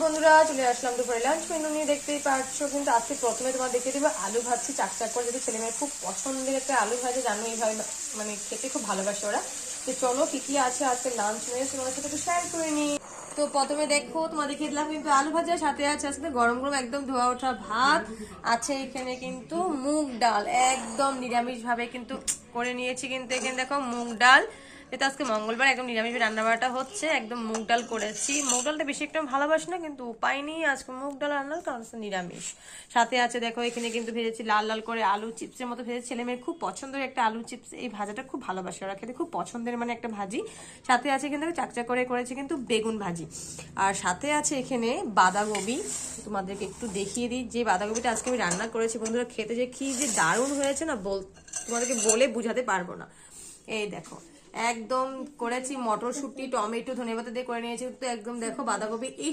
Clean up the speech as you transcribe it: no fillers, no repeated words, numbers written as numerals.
বন্ধুরা, চলে আসলাম দুপুরে লাঞ্চ মেনু নিয়ে। দেখতেই পাচ্ছো, কিন্তু আজকে প্রথমে তোমার দেখিয়ে দেবো আলু ভাজছি চাকচাক করে, যেহেতু ছেলে মেয়ের খুব পছন্দের একটা আলু ভাজা, জানো এইভাবে মানে খেতে খুব ভালোবাসে ওরা। তো চলো কি কি আছে আজকে লাঞ্চ মেনু তোমাদের সাথে একটু শেয়ার করে নিই। তো প্রথমে দেখো তোমার দেখিয়ে দিলাম কিন্তু আলু ভাজার সাথে আছে আজকে গরম গরম একদম ধোয়া ওঠা ভাত আছে। এখানে কিন্তু মুগ ডাল একদম নিরামিষ ভাবে কিন্তু করে নিয়েছি। কিন্তু এখানে দেখো মুগ ডাল, এটা আজকে মঙ্গলবার, একদম নিরামিষ রান্না বান্নাটা হচ্ছে। একদম মুগ ডাল করেছি। মুগ ডালটা বেশি একটা ভালোবাসি না, কিন্তু উপায় নেই, আজকে মুগ ডাল রান্নার কারণ হচ্ছে নিরামিষ। সাথে আছে দেখো এখানে কিন্তু ভেজেছি লাল লাল করে আলু চিপসের মতো ভেজে, ছেলে মেয়ের খুব পছন্দের একটা আলু চিপস। এই ভাজাটা খুব ভালোবাসে ওরা খেতে, খুব পছন্দের মানে একটা ভাজি। সাথে আছে এখানে চাকচা করে করেছে কিন্তু বেগুন ভাজি। আর সাথে আছে এখানে বাঁধাকপি। তোমাদেরকে একটু দেখিয়ে দিই যে বাঁধাকপিটা আজকে আমি রান্না করেছি বন্ধুরা, খেতে যে কি যে দারুণ হয়েছে না, তোমাদেরকে বলে বুঝাতে পারবো না। এই দেখো একদম করেছি মটরশুঁটি টমেটো ধনেপাতা দিয়ে করে নিয়েছি। তো একদম দেখো বাঁধাকপি এই